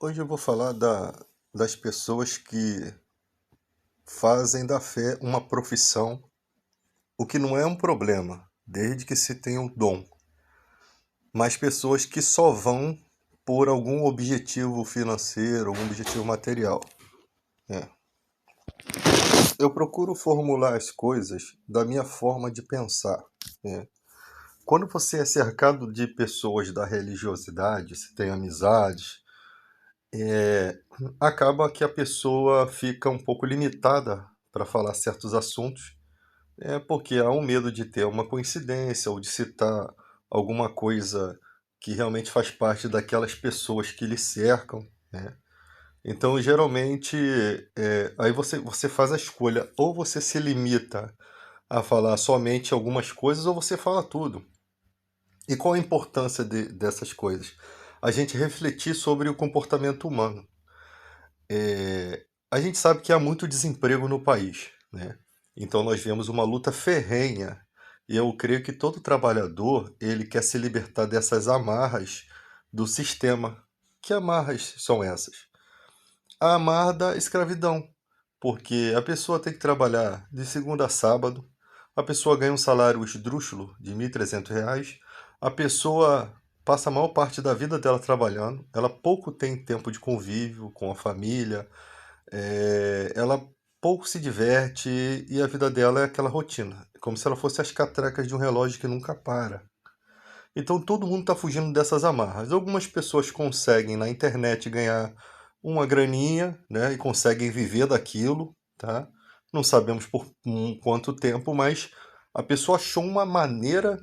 Hoje eu vou falar das pessoas que fazem da fé uma profissão, o que não é um problema, desde que se tenha o dom, mas pessoas que só vão por algum objetivo financeiro, algum objetivo material. É. Eu procuro formular as coisas da minha forma de pensar. É. Quando você é cercado de pessoas da religiosidade, se tem amizades, acaba que a pessoa fica um pouco limitada para falar certos assuntos. É porque há um medo de ter uma coincidência ou de citar alguma coisa que realmente faz parte daquelas pessoas que lhe cercam, né? Então, geralmente, aí você faz a escolha, ou você se limita a falar somente algumas coisas, ou você fala tudo. E qual a importância dessas coisas? A gente refletir sobre o comportamento humano. A gente sabe que há muito desemprego no país, né? Então nós vemos uma luta ferrenha e eu creio que todo trabalhador ele quer se libertar dessas amarras do sistema. Que amarras são essas? A amarra da escravidão, porque a pessoa tem que trabalhar de segunda a sábado, a pessoa ganha um salário esdrúxulo de R$ 1.300, a pessoa passa a maior parte da vida dela trabalhando, ela pouco tem tempo de convívio com a família, ela pouco se diverte e a vida dela é aquela rotina, como se ela fosse as catracas de um relógio que nunca para. Então todo mundo está fugindo dessas amarras. Algumas pessoas conseguem na internet ganhar uma graninha, né, e conseguem viver daquilo, tá? Não sabemos por quanto tempo, mas a pessoa achou uma maneira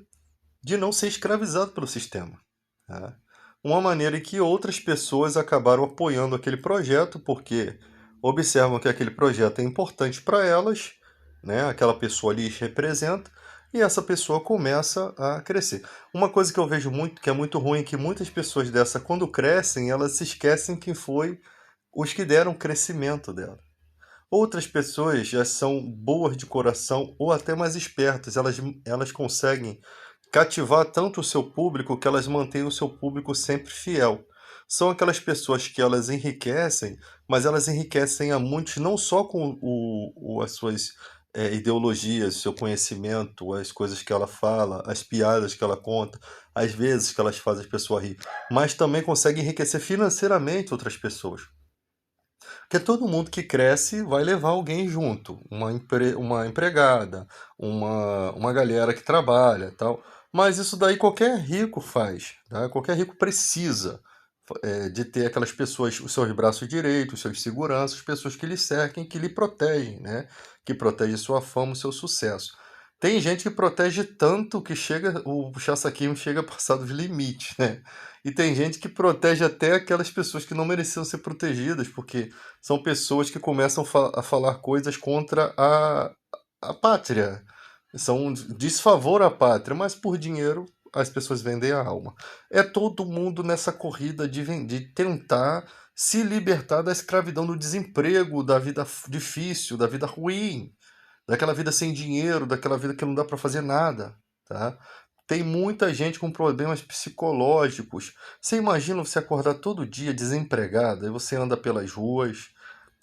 de não ser escravizado pelo sistema, tá? Uma maneira em que outras pessoas acabaram apoiando aquele projeto porque observam que aquele projeto é importante para elas, né? Aquela pessoa ali representa e essa pessoa começa a crescer. Uma coisa que eu vejo muito, que é muito ruim, é que muitas pessoas dessa, quando crescem, elas se esquecem quem foi os que deram crescimento dela. Outras pessoas já são boas de coração ou até mais espertas, elas conseguem cativar tanto o seu público que elas mantêm o seu público sempre fiel. São aquelas pessoas que elas enriquecem, mas elas enriquecem a muitos não só com as suas ideologias, seu conhecimento, as coisas que ela fala, as piadas que ela conta, as vezes que elas fazem as pessoas rir, mas também conseguem enriquecer financeiramente outras pessoas. Porque todo mundo que cresce vai levar alguém junto, uma empregada, uma galera que trabalha, tal. Mas isso daí qualquer rico faz, tá? Qualquer rico precisa de ter aquelas pessoas, os seus braços direitos, os seus seguranças, pessoas que lhe cerquem, que lhe protegem, né? Que protegem sua fama, o seu sucesso. Tem gente que protege tanto que chega, o puxa-saquinho chega a passar dos limites, né? E tem gente que protege até aquelas pessoas que não mereciam ser protegidas, porque são pessoas que começam a falar coisas contra a pátria. São desfavor à pátria, mas por dinheiro as pessoas vendem a alma. É todo mundo nessa corrida de tentar se libertar da escravidão, do desemprego, da vida difícil, da vida ruim, daquela vida sem dinheiro, daquela vida que não dá para fazer nada, tá? Tem muita gente com problemas psicológicos. Você imagina você acordar todo dia desempregado, aí você anda pelas ruas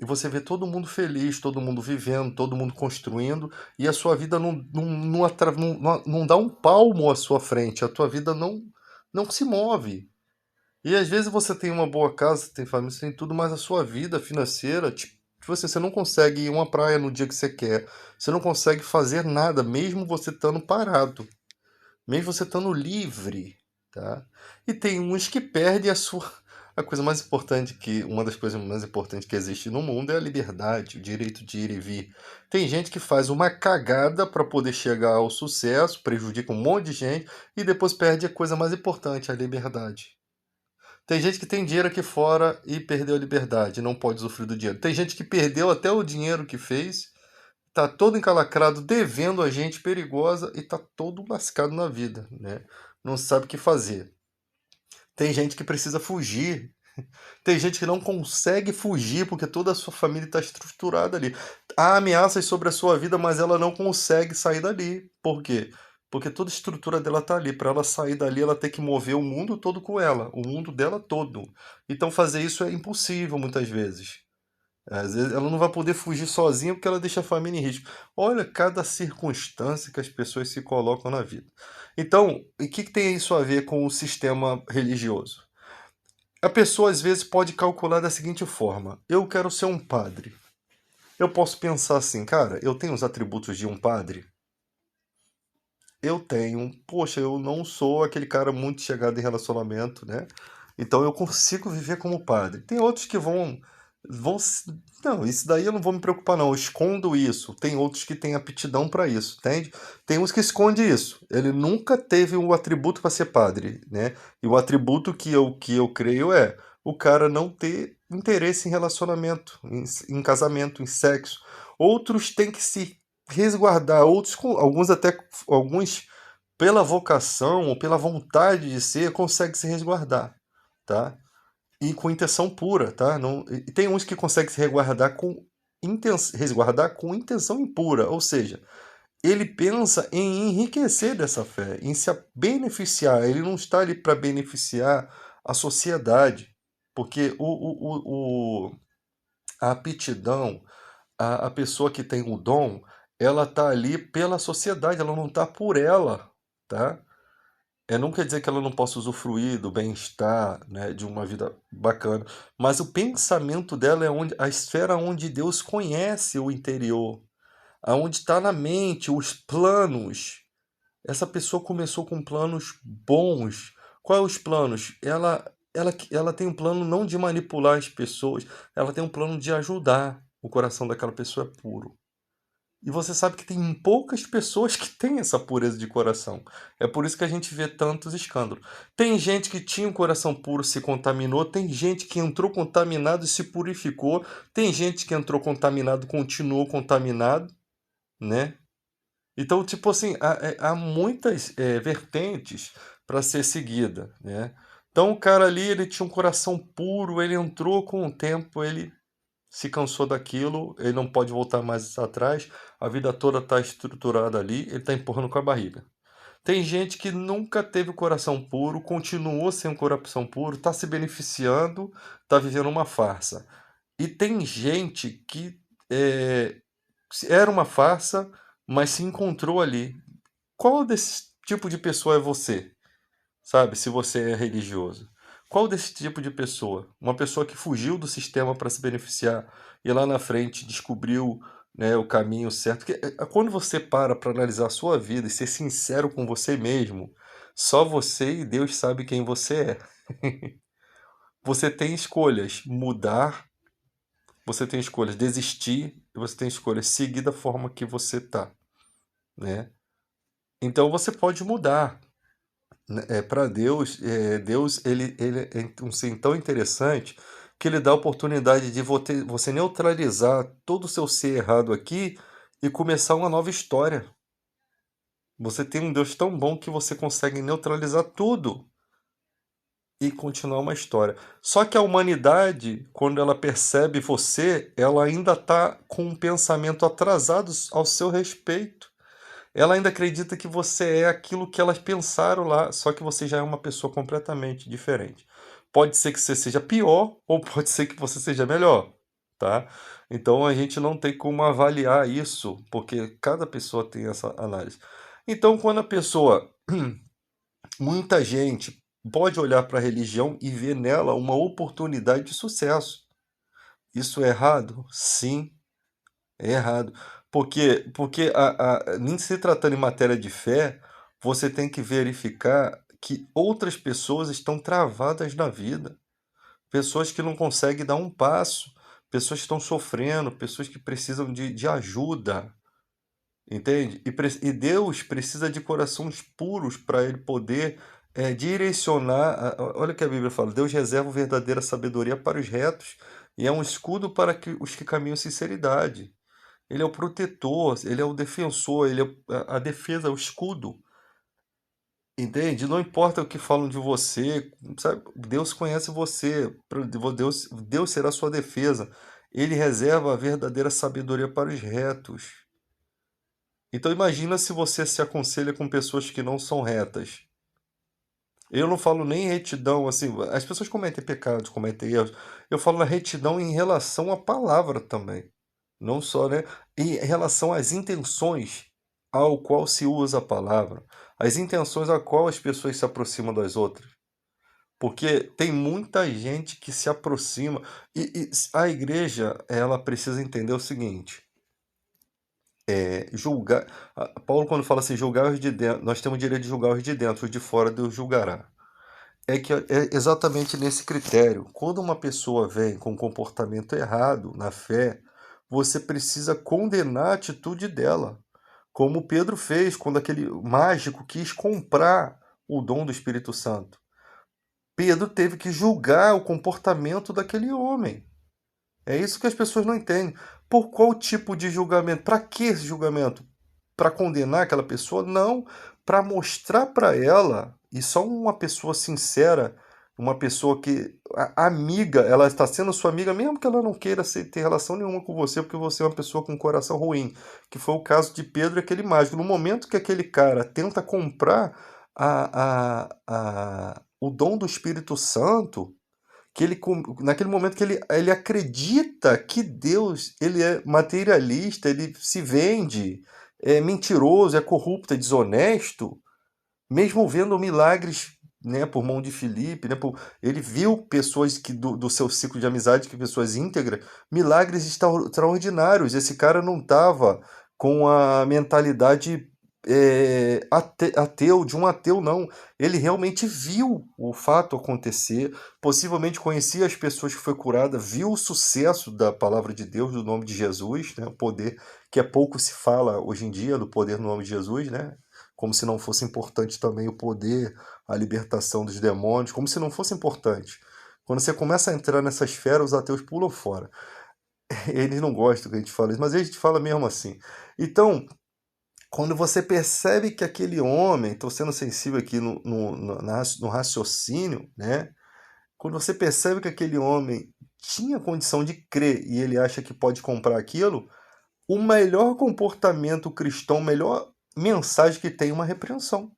e você vê todo mundo feliz, todo mundo vivendo, todo mundo construindo, e a sua vida não dá um palmo à sua frente, a tua vida não se move. E às vezes você tem uma boa casa, tem família, você tem tudo, mas a sua vida financeira, tipo assim, você não consegue ir a uma praia no dia que você quer. Você não consegue fazer nada, mesmo você estando parado, mesmo você estando livre, tá? E tem uns que perdem a sua. A coisa mais importante que. Uma das coisas mais importantes que existe no mundo é a liberdade, o direito de ir e vir. Tem gente que faz uma cagada para poder chegar ao sucesso, prejudica um monte de gente e depois perde a coisa mais importante, a liberdade. Tem gente que tem dinheiro aqui fora e perdeu a liberdade, não pode usufruir do dinheiro. Tem gente que perdeu até o dinheiro que fez, tá todo encalacrado, devendo a gente perigosa e tá todo lascado na vida, né? Não sabe o que fazer. Tem gente que precisa fugir. Tem gente que não consegue fugir porque toda a sua família está estruturada ali. Há ameaças sobre a sua vida, mas ela não consegue sair dali. Por quê? Porque toda a estrutura dela tá ali. Para ela sair dali, ela tem que mover o mundo todo com ela, o mundo dela todo. Então fazer isso é impossível muitas vezes. Às vezes ela não vai poder fugir sozinha porque ela deixa a família em risco. Olha cada circunstância que as pessoas se colocam na vida. Então, o que tem isso a ver com o sistema religioso? A pessoa às vezes pode calcular da seguinte forma: eu quero ser um padre. Eu posso pensar assim, cara, eu tenho os atributos de um padre? Eu tenho. Poxa, eu não sou aquele cara muito chegado em relacionamento, né? Então eu consigo viver como padre. Tem outros que não, isso daí eu não vou me preocupar não, eu escondo isso. Tem outros que têm aptidão para isso, entende? Tem uns que esconde isso. Ele nunca teve um atributo para ser padre, né? E o atributo que eu creio é o cara não ter interesse em relacionamento, em casamento, em sexo. Outros têm que se resguardar, outros alguns até alguns pela vocação ou pela vontade de ser conseguem se resguardar, tá? E com intenção pura, tá? Não, e tem uns que conseguem se resguardar com intenção impura, ou seja, ele pensa em enriquecer dessa fé, em se beneficiar. Ele não está ali para beneficiar a sociedade, porque a aptidão, a pessoa que tem o dom, ela está ali pela sociedade, ela não está por ela, tá? Não quer dizer que ela não possa usufruir do bem-estar, né, de uma vida bacana, mas o pensamento dela é onde, a esfera onde Deus conhece o interior, aonde está na mente, os planos. Essa pessoa começou com planos bons. Quais os planos? Ela tem um plano não de manipular as pessoas, ela tem um plano de ajudar. O coração daquela pessoa é puro. E você sabe que tem poucas pessoas que têm essa pureza de coração. É por isso que a gente vê tantos escândalos. Tem gente que tinha um coração puro, se contaminou. Tem gente que entrou contaminado e se purificou. Tem gente que entrou contaminado, continuou contaminado, né? Então, tipo assim, há muitas vertentes para ser seguida, né? Então, o cara ali, ele tinha um coração puro, ele entrou com o tempo, ele se cansou daquilo, ele não pode voltar mais atrás, a vida toda está estruturada ali, ele está empurrando com a barriga. Tem gente que nunca teve o coração puro, continuou sem o coração puro, está se beneficiando, está vivendo uma farsa. E tem gente que é, era uma farsa, mas se encontrou ali. Qual desse tipo de pessoa é você? Sabe, se você é religioso. Qual desse tipo de pessoa? Uma pessoa que fugiu do sistema para se beneficiar e lá na frente descobriu, né, o caminho certo. Porque quando você para analisar a sua vida e ser sincero com você mesmo, só você e Deus sabe quem você é. Você tem escolhas: mudar, você tem escolhas: desistir, e você tem escolhas: seguir da forma que você tá, né? Então você pode mudar. Para Deus, Deus ele é um ser tão interessante que ele dá a oportunidade de você neutralizar todo o seu ser errado aqui e começar uma nova história. Você tem um Deus tão bom que você consegue neutralizar tudo e continuar uma história. Só que a humanidade, quando ela percebe você, ela ainda está com um pensamento atrasado ao seu respeito. Ela ainda acredita que você é aquilo que elas pensaram lá, só que você já é uma pessoa completamente diferente. Pode ser que você seja pior ou pode ser que você seja melhor, tá? Então a gente não tem como avaliar isso, porque cada pessoa tem essa análise. Então, quando a pessoa, muita gente pode olhar para a religião e ver nela uma oportunidade de sucesso. Isso é errado? Sim, é errado. Porque nem se tratando em matéria de fé, você tem que verificar que outras pessoas estão travadas na vida. Pessoas que não conseguem dar um passo, pessoas que estão sofrendo, pessoas que precisam de ajuda, entende? E Deus precisa de corações puros para ele poder direcionar. Olha o que a Bíblia fala: Deus reserva verdadeira sabedoria para os retos e é um escudo para os que caminham sinceridade. Ele é o protetor, ele é o defensor, ele é a defesa, o escudo. Entende? Não importa o que falam de você, sabe? Deus conhece você, Deus será a sua defesa. Ele reserva a verdadeira sabedoria para os retos. Então imagina se você se aconselha com pessoas que não são retas. Eu não falo nem retidão, assim, as pessoas cometem pecados, cometem erros. Eu falo na retidão em relação à palavra também. Não só, né? Em relação às intenções ao qual se usa a palavra. As intenções a qual as pessoas se aproximam das outras. Porque tem muita gente que se aproxima. E a igreja, ela precisa entender o seguinte. Julgar. Paulo, quando fala assim, julgar os de dentro, nós temos o direito de julgar os de dentro, os de fora Deus julgará. É que é exatamente nesse critério. Quando uma pessoa vem com um comportamento errado na fé, você precisa condenar a atitude dela. Como Pedro fez quando aquele mágico quis comprar o dom do Espírito Santo. Pedro teve que julgar o comportamento daquele homem. É isso que as pessoas não entendem. Por qual tipo de julgamento? Para que esse julgamento? Para condenar aquela pessoa? Não, para mostrar para ela, e só uma pessoa sincera, uma pessoa que, amiga, ela está sendo sua amiga, mesmo que ela não queira ter relação nenhuma com você, porque você é uma pessoa com um coração ruim, que foi o caso de Pedro e aquele mágico. No momento que aquele cara tenta comprar o dom do Espírito Santo, que ele, naquele momento que ele acredita que Deus ele é materialista, ele se vende, é mentiroso, é corrupto, é desonesto, mesmo vendo milagres, né, por mão de Filipe, né, ele viu pessoas que do seu ciclo de amizade, que pessoas íntegras, milagres extraordinários. Esse cara não estava com a mentalidade ateu, de um ateu, não. Ele realmente viu o fato acontecer, possivelmente conhecia as pessoas que foi curada, viu o sucesso da palavra de Deus, do nome de Jesus, né, o poder que é pouco se fala hoje em dia do poder no nome de Jesus, né? Como se não fosse importante também o poder, a libertação dos demônios, como se não fosse importante. Quando você começa a entrar nessa esfera, os ateus pulam fora. Eles não gostam que a gente fale isso, mas a gente fala mesmo assim. Então, quando você percebe que aquele homem, estou sendo sensível aqui no raciocínio, né? Quando você percebe que aquele homem tinha condição de crer e ele acha que pode comprar aquilo, o melhor comportamento cristão, a melhor mensagem que tem é uma repreensão.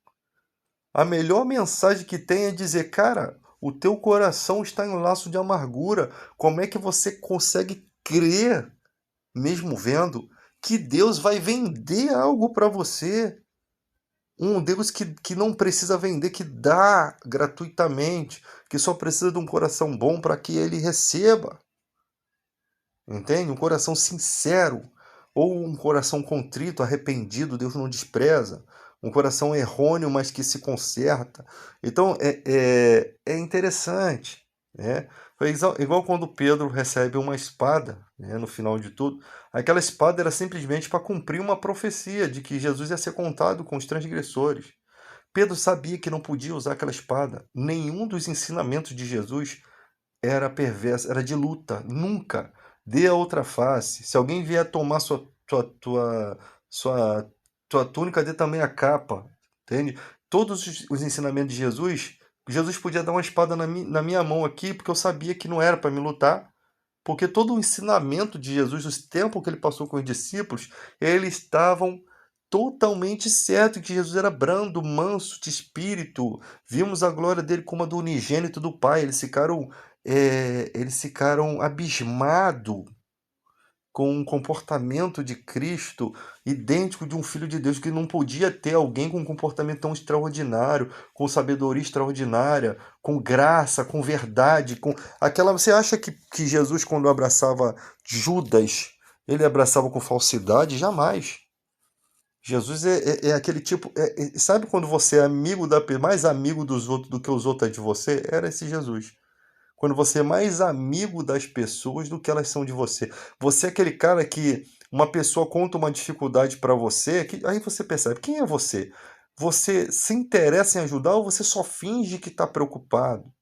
A melhor mensagem que tem é dizer, cara, o teu coração está em um laço de amargura. Como é que você consegue crer, mesmo vendo, que Deus vai vender algo para você? Um Deus que não precisa vender, que dá gratuitamente, que só precisa de um coração bom para que ele receba. Entende? Um coração sincero. Ou um coração contrito, arrependido, Deus não despreza. Um coração errôneo, mas que se conserta. Então, é interessante. Né? Foi igual quando Pedro recebe uma espada, né, no final de tudo. Aquela espada era simplesmente para cumprir uma profecia de que Jesus ia ser contado com os transgressores. Pedro sabia que não podia usar aquela espada. Nenhum dos ensinamentos de Jesus era perverso, era de luta. Nunca. Dê a outra face. Se alguém vier tomar sua, tua túnica, dê também a capa. Entende? Todos os ensinamentos de Jesus, Jesus podia dar uma espada na minha mão aqui, porque eu sabia que não era para me lutar. Porque todo o ensinamento de Jesus, os tempos que ele passou com os discípulos, eles estavam totalmente certos que Jesus era brando, manso de espírito. Vimos a glória dele como a do unigênito do Pai. Eles ficaram abismados com o comportamento de Cristo, idêntico de um filho de Deus, que não podia ter alguém com um comportamento tão extraordinário, com sabedoria extraordinária, com graça, com verdade, com aquela. Você acha que Jesus, quando abraçava Judas, ele abraçava com falsidade? Jamais. Jesus é aquele tipo. Sabe quando você é amigo mais amigo dos outros do que os outros é de você? Era esse Jesus. Quando você é mais amigo das pessoas do que elas são de você. Você é aquele cara que uma pessoa conta uma dificuldade para você, que aí você percebe quem é você. Você se interessa em ajudar ou você só finge que está preocupado?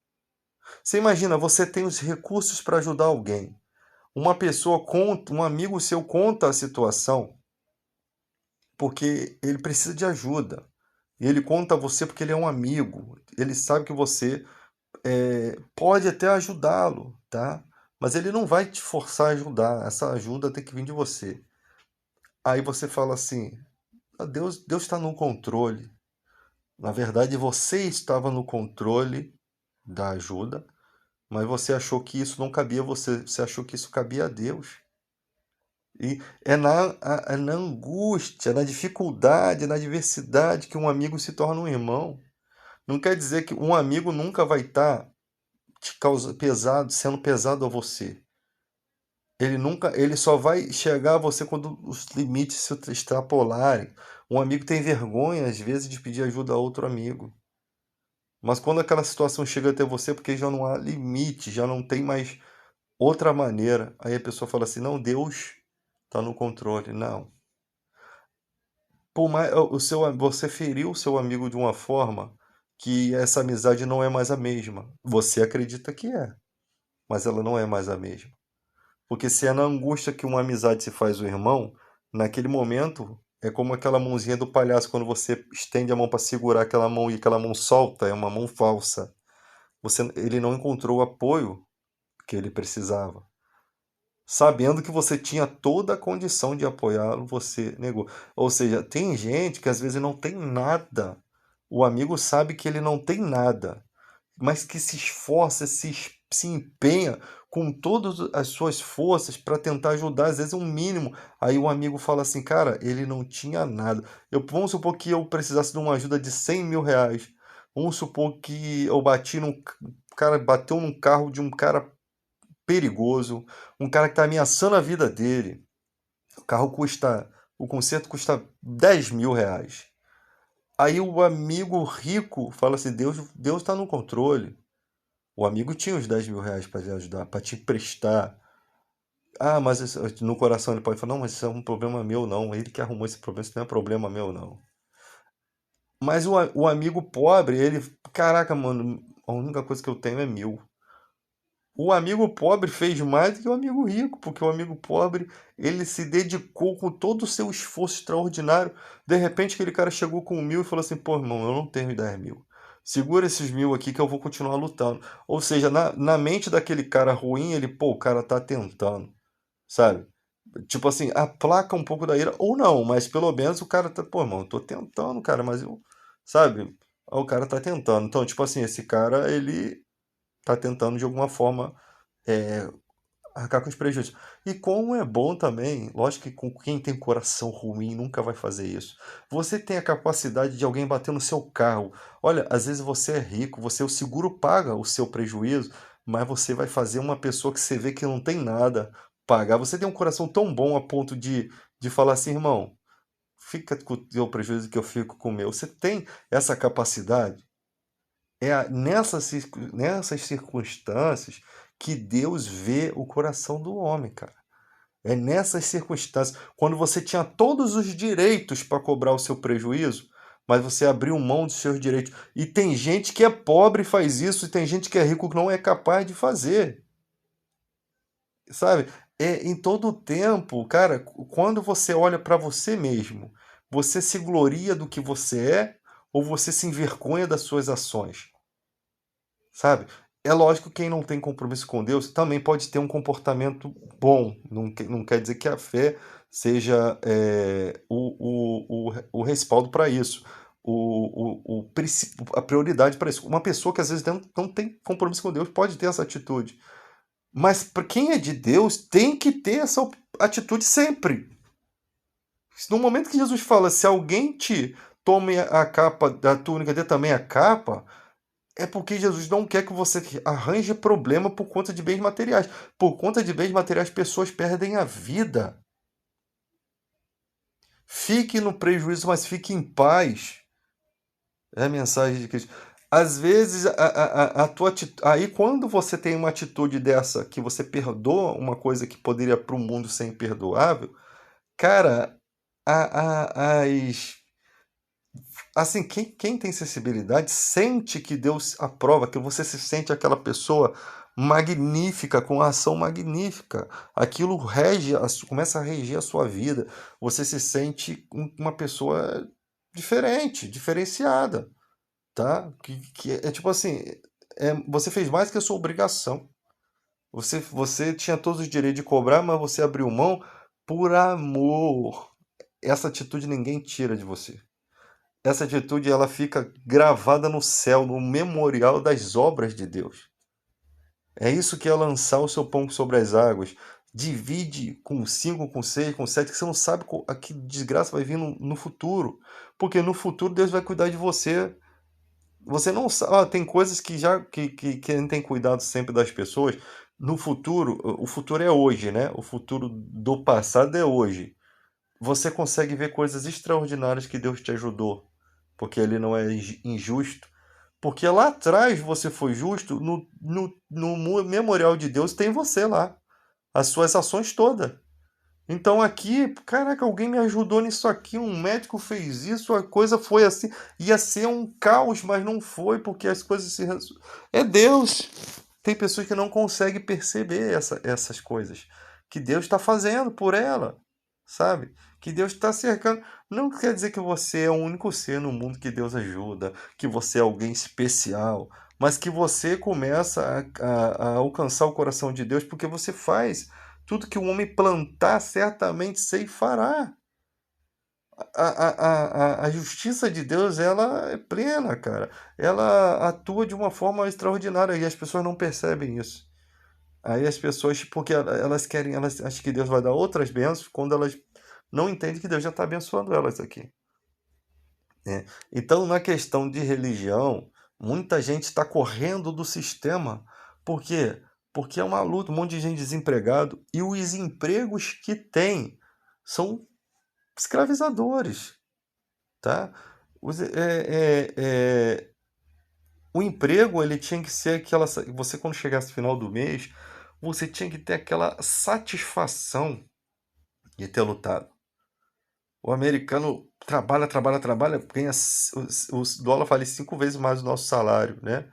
Você imagina, você tem os recursos para ajudar alguém. Uma pessoa conta, um amigo seu conta a situação porque ele precisa de ajuda. E ele conta a você porque ele é um amigo. Ele sabe que você pode até ajudá-lo, tá? Mas ele não vai te forçar a ajudar. Essa ajuda tem que vir de você. Aí você fala assim: Deus está no controle. Na verdade, você estava no controle da ajuda, mas você achou que isso não cabia a você, você achou que isso cabia a Deus. E é na angústia, na dificuldade, na adversidade que um amigo se torna um irmão. Não quer dizer que um amigo nunca vai estar pesado, sendo pesado a você. Ele só vai chegar a você quando os limites se extrapolarem. Um amigo tem vergonha, às vezes, de pedir ajuda a outro amigo. Mas quando aquela situação chega até você, porque já não há limite, já não tem mais outra maneira, aí a pessoa fala assim: não, Deus está no controle. Não. Por mais, você feriu o seu amigo de uma forma que essa amizade não é mais a mesma. Você acredita que é, mas ela não é mais a mesma. Porque se é na angústia que uma amizade se faz o irmão, naquele momento é como aquela mãozinha do palhaço quando você estende a mão para segurar aquela mão e aquela mão solta, é uma mão falsa. Ele não encontrou o apoio que ele precisava. Sabendo que você tinha toda a condição de apoiá-lo, você negou. Ou seja, tem gente que às vezes não tem nada. O amigo sabe que ele não tem nada, mas que se esforça, se empenha com todas as suas forças para tentar ajudar, às vezes um mínimo. Aí o amigo fala assim, cara, ele não tinha nada. Vamos supor que eu precisasse de uma ajuda de 100 mil reais. Vamos supor que eu bati num cara, bateu num carro de um cara perigoso, um cara que está ameaçando a vida dele. O carro custa, o conserto custa 10 mil reais. Aí o amigo rico fala assim, Deus está no controle. O amigo tinha os 10 mil reais para te ajudar, para te emprestar. Ah, mas no coração ele pode falar, não, mas isso é um problema meu, não. Ele que arrumou esse problema, isso não é problema meu, não. Mas o amigo pobre, ele, caraca, mano, a única coisa que eu tenho é mil. O amigo pobre fez mais do que o amigo rico, porque o amigo pobre, ele se dedicou com todo o seu esforço extraordinário. De repente, aquele cara chegou com 1.000 e falou assim, pô, irmão, eu não tenho 10 mil. Segura esses 1.000 aqui que eu vou continuar lutando. Ou seja, na mente daquele cara ruim, ele, pô, o cara tá tentando, sabe? Tipo assim, aplaca um pouco da ira, ou não, mas pelo menos o cara tá, pô, irmão, eu tô tentando, cara, mas eu, sabe? O cara tá tentando. Então, tipo assim, esse cara, ele tá tentando de alguma forma é, arcar com os prejuízos. E como é bom também, lógico que com quem tem coração ruim nunca vai fazer isso. Você tem a capacidade de alguém bater no seu carro. Olha, às vezes você é rico, o seguro paga o seu prejuízo, mas você vai fazer uma pessoa que você vê que não tem nada pagar. Você tem um coração tão bom a ponto de falar assim, irmão, fica com o teu prejuízo que eu fico com o meu. Você tem essa capacidade? Nessas circunstâncias que Deus vê o coração do homem, cara. É nessas circunstâncias, quando você tinha todos os direitos para cobrar o seu prejuízo, mas você abriu mão dos seus direitos. E tem gente que é pobre e faz isso, e tem gente que é rico que não é capaz de fazer, sabe? Em todo o tempo, cara, quando você olha para você mesmo, você se gloria do que você é ou você se envergonha das suas ações? Sabe? É lógico que quem não tem compromisso com Deus também pode ter um comportamento bom. Não quer dizer que a fé seja o respaldo para isso, a prioridade para isso. Uma pessoa que às vezes não tem compromisso com Deus pode ter essa atitude. Mas para quem é de Deus tem que ter essa atitude sempre. No momento que Jesus fala, se alguém te tome a capa da túnica, dê também a capa, é porque Jesus não quer que você arranje problema por conta de bens materiais. Por conta de bens materiais, pessoas perdem a vida. Fique no prejuízo, mas fique em paz. É a mensagem de Cristo. Às vezes, a tua aí quando você tem uma atitude dessa, que você perdoa uma coisa que poderia para o mundo ser imperdoável, cara, as assim, quem tem sensibilidade sente que Deus aprova, que você se sente aquela pessoa magnífica, com a ação magnífica. Aquilo começa a reger a sua vida. Você se sente uma pessoa diferente, diferenciada, tá? Que é tipo assim, você fez mais que a sua obrigação. Você tinha todos os direitos de cobrar, mas você abriu mão por amor. essa atitude ninguém tira de você. Essa atitude ela fica gravada no céu, no memorial das obras de Deus. É isso que é lançar o seu pão sobre as águas. Divide com 5, com 6, com 7, que você não sabe a que desgraça vai vir no futuro. Porque no futuro Deus vai cuidar de você. Você não sabe. Tem coisas que já que a gente tem cuidado sempre das pessoas. No futuro, o futuro é hoje, né? O futuro do passado é hoje. Você consegue ver coisas extraordinárias que Deus te ajudou, porque Ele não é injusto. Porque lá atrás você foi justo, no memorial de Deus tem você lá, as suas ações todas. Então aqui, caraca, alguém me ajudou nisso aqui, um médico fez isso, a coisa foi assim. Ia ser um caos, mas não foi, porque as coisas se. É Deus. Tem pessoas que não conseguem perceber essas coisas que Deus está fazendo por ela, sabe? Que Deus está cercando. Não quer dizer que você é o único ser no mundo que Deus ajuda, que você é alguém especial, mas que você começa a alcançar o coração de Deus porque você faz. Tudo que o homem plantar, certamente ceifará. A justiça de Deus, ela é plena, cara. Ela atua de uma forma extraordinária e as pessoas não percebem isso. Aí as pessoas, porque elas querem, elas acham que Deus vai dar outras bênçãos quando elas não entendem que Deus já está abençoando elas aqui, né? Então, na questão de religião, muita gente está correndo do sistema. Por quê? Porque é uma luta, um monte de gente desempregado e os empregos que tem são escravizadores, tá? O emprego ele tinha que ser aquela. Você quando chegasse no final do mês, você tinha que ter aquela satisfação de ter lutado. O americano trabalha, trabalha, trabalha, ganha. O dólar vale 5 vezes mais o nosso salário, né?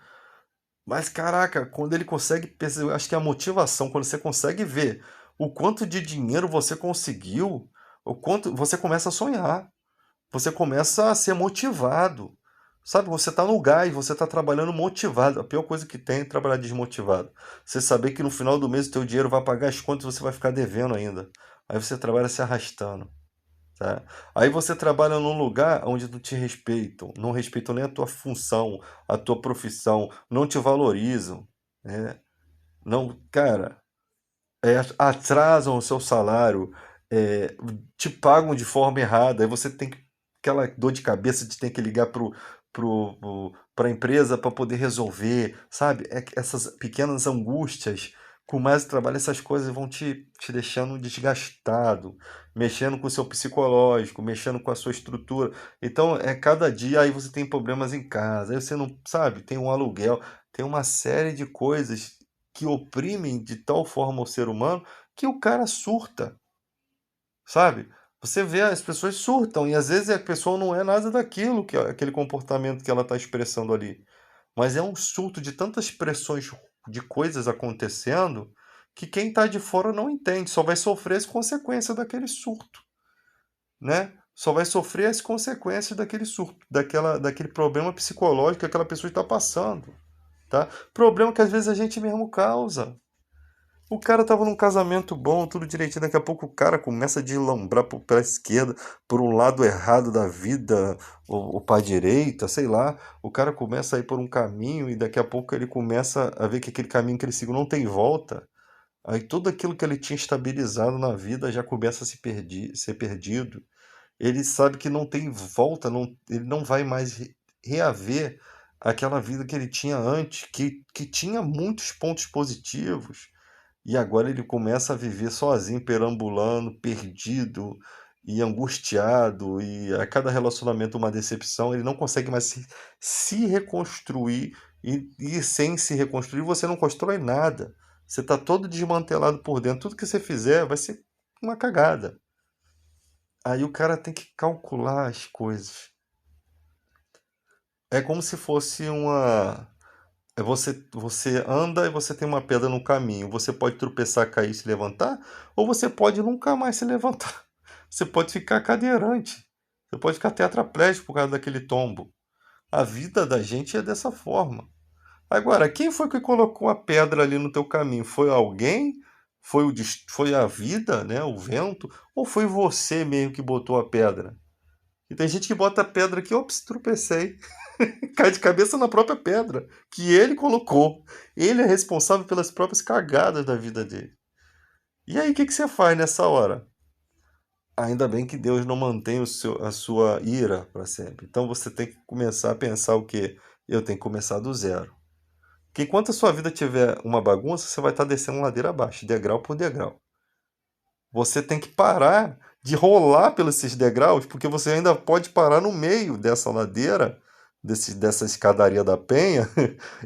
Mas caraca, quando ele consegue perceber, acho que a motivação, quando você consegue ver o quanto de dinheiro você conseguiu, o quanto você começa a sonhar. Você começa a ser motivado. Sabe, você está no gás, você está trabalhando motivado. A pior coisa que tem é trabalhar desmotivado. Você saber que no final do mês o teu dinheiro vai pagar as contas e você vai ficar devendo ainda. Aí você trabalha se arrastando, tá? Aí você trabalha num lugar onde não te respeitam, não respeitam nem a tua função, a tua profissão, não te valorizam, né? Não, cara, atrasam o seu salário, te pagam de forma errada, aí você tem aquela dor de cabeça de ter que ligar para a empresa para poder resolver, sabe? Essas pequenas angústias, com mais trabalho, essas coisas vão te deixando desgastado, mexendo com o seu psicológico, mexendo com a sua estrutura. Então, cada dia aí você tem problemas em casa, aí você não, sabe, tem um aluguel, tem uma série de coisas que oprimem de tal forma o ser humano que o cara surta, sabe? Você vê, as pessoas surtam e às vezes a pessoa não é nada daquilo, aquele comportamento que ela está expressando ali. Mas é um surto de tantas pressões de coisas acontecendo que quem está de fora não entende, só vai sofrer as consequências daquele surto, né? Só vai sofrer as consequências daquele surto, daquele problema psicológico que aquela pessoa está passando, tá? Problema que às vezes a gente mesmo causa. O cara tava num casamento bom, tudo direitinho. Daqui a pouco o cara começa a deslambrar pra esquerda, por um lado errado da vida, ou pra direita, sei lá. O cara começa a ir por um caminho e daqui a pouco ele começa a ver que aquele caminho que ele seguiu não tem volta. Aí tudo aquilo que ele tinha estabilizado na vida já começa a ser perdido. Ele sabe que não tem volta, ele não vai mais reaver aquela vida que ele tinha antes, que tinha muitos pontos positivos. E agora ele começa a viver sozinho, perambulando, perdido e angustiado, e a cada relacionamento uma decepção, ele não consegue mais se reconstruir, e sem se reconstruir você não constrói nada. Você está todo desmantelado por dentro, tudo que você fizer vai ser uma cagada. Aí o cara tem que calcular as coisas. É como se fosse uma. Você anda e você tem uma pedra no caminho. Você pode tropeçar, cair e se levantar, ou você pode nunca mais se levantar. Você pode ficar cadeirante. Você pode ficar tetraplégico por causa daquele tombo. A vida da gente é dessa forma. Agora, quem foi que colocou a pedra ali no teu caminho? Foi alguém? Foi a vida, né? O vento? Ou foi você mesmo que botou a pedra? E tem gente que bota a pedra aqui, ops, tropecei. Cai de cabeça na própria pedra, que ele colocou. Ele é responsável pelas próprias cagadas da vida dele. E aí, o que você faz nessa hora? Ainda bem que Deus não mantém a sua ira para sempre. Então você tem que começar a pensar o quê? Eu tenho que começar do zero. Porque enquanto a sua vida tiver uma bagunça, você vai estar descendo ladeira abaixo, degrau por degrau. Você tem que parar de rolar pelos esses degraus, porque você ainda pode parar no meio dessa ladeira, dessa escadaria da penha,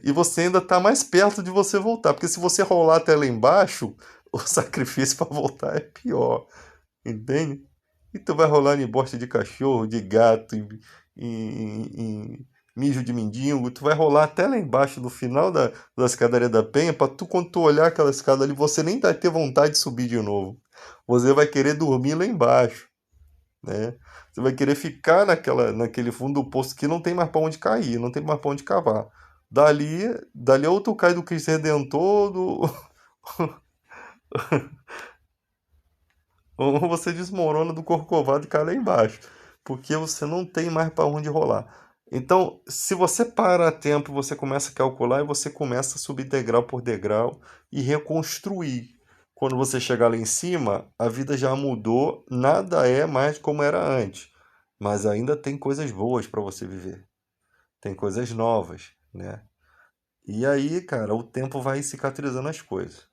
e você ainda está mais perto de você voltar. Porque se você rolar até lá embaixo, o sacrifício para voltar é pior. Entende? E tu vai rolar em bosta de cachorro, de gato, em mijo de mendigo, tu vai rolar até lá embaixo, no final da escadaria da penha, pra tu, quando tu olhar aquela escada ali, você nem vai ter vontade de subir de novo. Você vai querer dormir lá embaixo, né? Você vai querer ficar naquele fundo do poço que não tem mais pra onde cair, não tem mais pra onde cavar. Dali ou tu cai do Cristo Redentor, ou você desmorona do Corcovado e cai lá embaixo, porque você não tem mais para onde rolar. Então, se você para a tempo, você começa a calcular e você começa a subir degrau por degrau e reconstruir. Quando você chegar lá em cima, a vida já mudou, nada é mais como era antes, mas ainda tem coisas boas para você viver. Tem coisas novas, né? E aí, cara, o tempo vai cicatrizando as coisas.